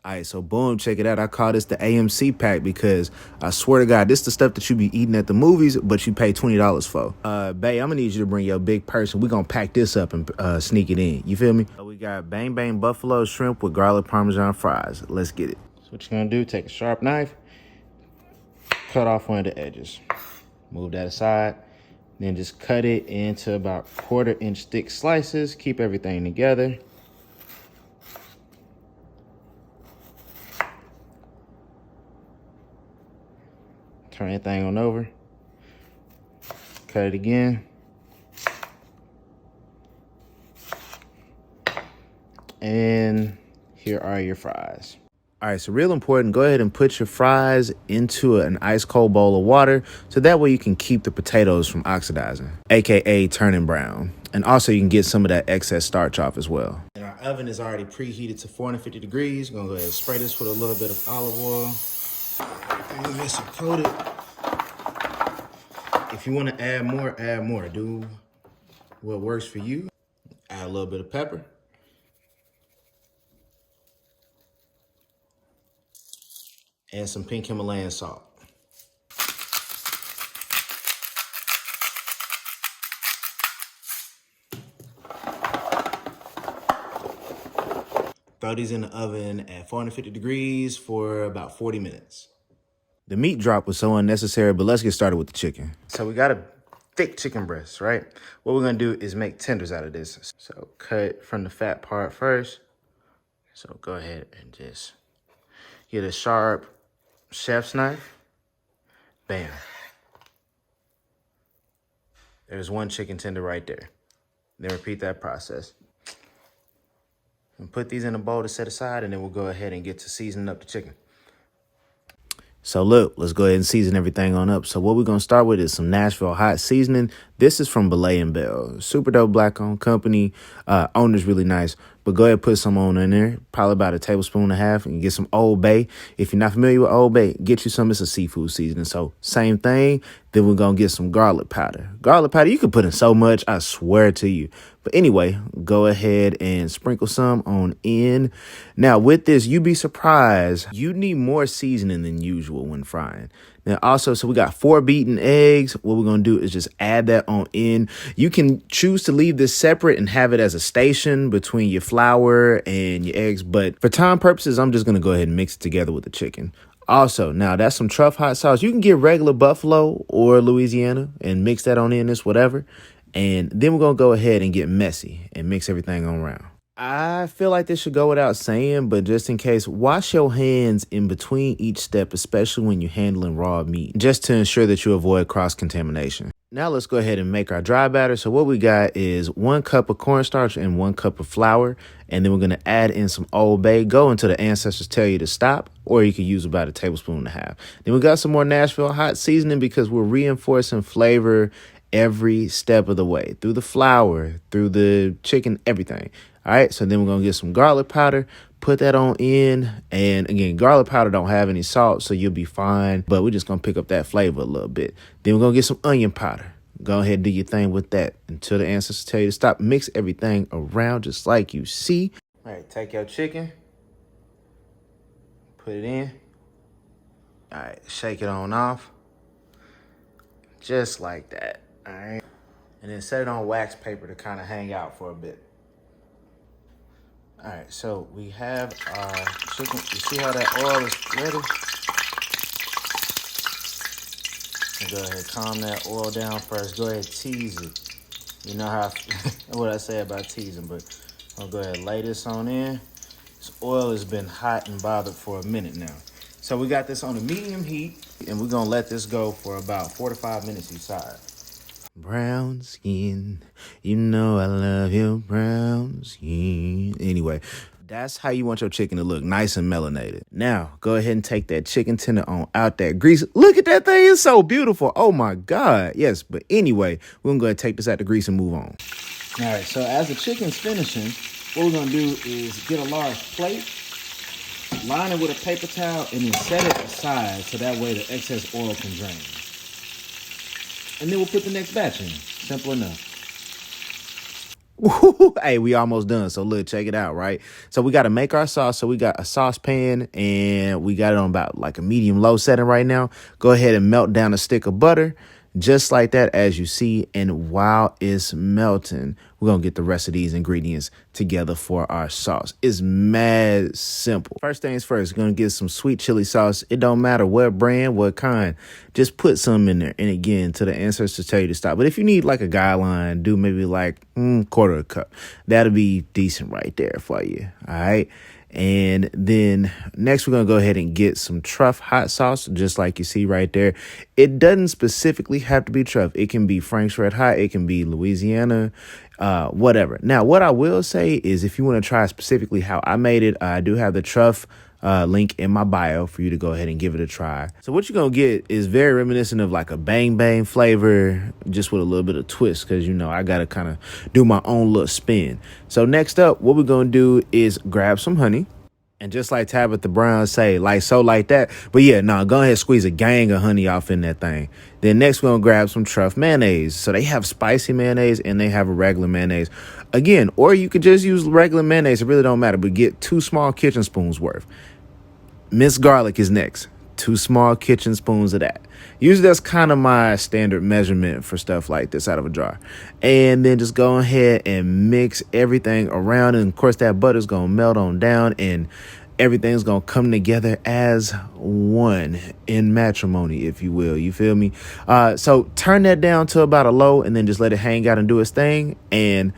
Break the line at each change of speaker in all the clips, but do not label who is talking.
All right, so boom, check it out. I call this the AMC pack because I swear to God, this is the stuff that you be eating at the movies, but you pay $20 for. Bae, I'm gonna need you to bring your big person. We're gonna pack this up and sneak it in. You feel me? So we got Bang Bang Buffalo shrimp with garlic Parmesan fries. Let's get it. So what you're gonna do, take a sharp knife, cut off one of the edges. Move that aside. Then just cut it into about 1/4 inch thick slices. Keep everything together. Turn that thing on over. Cut it again. And here are your fries. All right, so real important, go ahead and put your fries into an ice cold bowl of water so that way you can keep the potatoes from oxidizing, AKA turning brown. And also you can get some of that excess starch off as well. And our oven is already preheated to 450 degrees. We're gonna go ahead and spray this with a little bit of olive oil. And this will coat it. If you want to add more, add more. Do what works for you. Add a little bit of pepper. And some pink Himalayan salt. Throw these in the oven at 450 degrees for about 40 minutes. The meat drop was so unnecessary, but let's get started with the chicken. So we got a thick chicken breast, right? What we're gonna do is make tenders out of this. So cut from the fat part first. So go ahead and just get a sharp chef's knife. Bam. There's one chicken tender right there. Then repeat that process. And put these in a bowl to set aside, and then we'll go ahead and get to seasoning up the chicken. So look, let's go ahead and season everything on up. So what we're going to start with is some Nashville hot seasoning. This is from Belay & Bell. Super dope black-owned company. Owner's really nice. But go ahead and put some on in there. Probably about 1.5 tablespoons. And get some Old Bay. If you're not familiar with Old Bay, get you some. It's a seafood seasoning. So same thing. Then we're going to get some garlic powder. Garlic powder, you can put in so much, I swear to you. But anyway, go ahead and sprinkle some on in. Now with this, you'd be surprised. You need more seasoning than usual when frying. Now also, so we got 4 beaten eggs. What we're going to do is just add that on in. You can choose to leave this separate and have it as a station between your flour and your eggs. But for time purposes, I'm just going to go ahead and mix it together with the chicken. Also, now that's some Truff hot sauce. You can get regular Buffalo or Louisiana and mix that on in this, whatever. And then we're going to go ahead and get messy and mix everything on around. I feel like this should go without saying, but just in case, wash your hands in between each step, especially when you're handling raw meat, just to ensure that you avoid cross-contamination. Now let's go ahead and make our dry batter. So what we got is 1 cup of cornstarch and 1 cup of flour. And then we're going to add in some Old Bay. Go until the ancestors tell you to stop, or you can use about 1.5 tablespoons. Then we got some more Nashville hot seasoning because we're reinforcing flavor every step of the way, through the flour, through the chicken, everything. All right, so then we're going to get some garlic powder, put that on in. And again, garlic powder don't have any salt, so you'll be fine. But we're just going to pick up that flavor a little bit. Then we're going to get some onion powder. Go ahead and do your thing with that until the ancestors tell you to stop. Mix everything around just like you see. All right, take your chicken, put it in. All right, shake it on off. Just like that, all right? And then set it on wax paper to kind of hang out for a bit. All right, so we have our chicken. You see how that oil is ready? And go ahead, calm that oil down first. Go ahead, tease it. You know how what I say about teasing, but I'll go ahead and lay this on in. This oil has been hot and bothered for a minute now. So we got this on a medium heat, and we're gonna let this go for about 4 to 5 minutes each side. Brown skin, you know I love your brown skin. Anyway, that's how you want your chicken to look, nice and melanated. Now, go ahead and take that chicken tender on out that grease. Look at that thing, it's so beautiful. Oh my God, yes. But anyway, we're gonna go ahead and take this out the grease and move on. All right, so as the chicken's finishing, what we're gonna do is get a large plate, line it with a paper towel, and then set it aside so that way the excess oil can drain. And then we'll put the next batch in. Simple enough. Hey, we almost done. So look, check it out, right? So we got to make our sauce. So we got a saucepan and we got it on about like a medium low setting right now. Go ahead and melt down a stick of butter just like that, as you see. And while it's melting, we're going to get the rest of these ingredients together for our sauce. It's mad simple. First things first, going to get some sweet chili sauce. It don't matter what brand, what kind, just put some in there. And again, to the ancestors tell you to stop. But if you need like a guideline, do maybe like quarter a cup. That'll be decent right there for you. All right. And then next, we're going to go ahead and get some Truff hot sauce, just like you see right there. It doesn't specifically have to be Truff. It can be Frank's Red Hot. It can be Louisiana, whatever. Now, what I will say is if you want to try specifically how I made it, I do have the Truff link in my bio for you to go ahead and give it a try. So what you're going to get is very reminiscent of like a bang bang flavor, just with a little bit of twist, because, you know, I got to kind of do my own little spin. So next up, what we're going to do is grab some honey. And just like Tabitha Brown say, like so like that. But yeah, no, go ahead and squeeze a gang of honey off in that thing. Then next we're going to grab some Truff mayonnaise. So they have spicy mayonnaise and they have a regular mayonnaise. Again, or you could just use regular mayonnaise. It really don't matter. But get 2 small kitchen spoons worth. Minced garlic is next. 2 small kitchen spoons of that. Usually that's kind of my standard measurement for stuff like this out of a jar. And then just go ahead and mix everything around. And of course that butter's going to melt on down and everything's going to come together as one in matrimony, if you will. You feel me? So turn that down to about a low and then just let it hang out and do its thing. And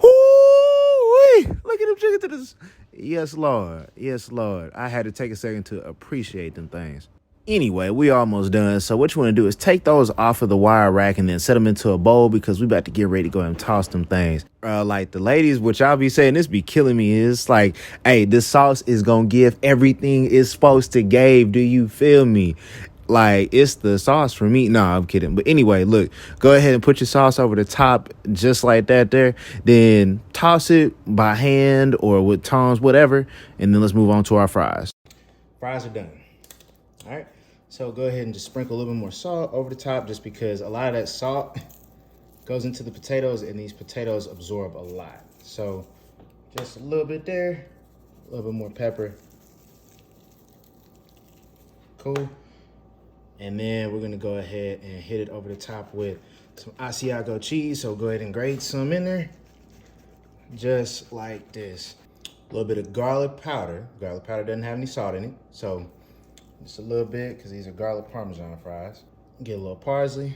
whoo-wee, look at them chicken tenders. Yes, Lord. Yes, Lord. I had to take a second to appreciate them things. Anyway, we almost done. So what you want to do is take those off of the wire rack and then set them into a bowl because we about to get ready to go and toss them things. Like the ladies, which I'll be saying, this be killing me. It's like, hey, this sauce is going to give everything it's supposed to give. Do you feel me? Like, it's the sauce for me. No, I'm kidding. But anyway, look, go ahead and put your sauce over the top just like that there. Then toss it by hand or with tongs, whatever. And then let's move on to our fries. Fries are done. All right. So go ahead and just sprinkle a little bit more salt over the top just because a lot of that salt goes into the potatoes and these potatoes absorb a lot. So just a little bit there, a little bit more pepper. Cool. And then we're going to go ahead and hit it over the top with some Asiago cheese. So go ahead and grate some in there. Just like this. A little bit of garlic powder. Garlic powder doesn't have any salt in it. So just a little bit because these are garlic Parmesan fries. Get a little parsley.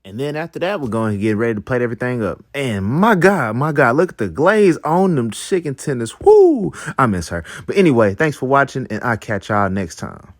And then after that, we're going to get ready to plate everything up. And my God, look at the glaze on them chicken tenders. Woo! I miss her. But anyway, thanks for watching, and I'll catch y'all next time.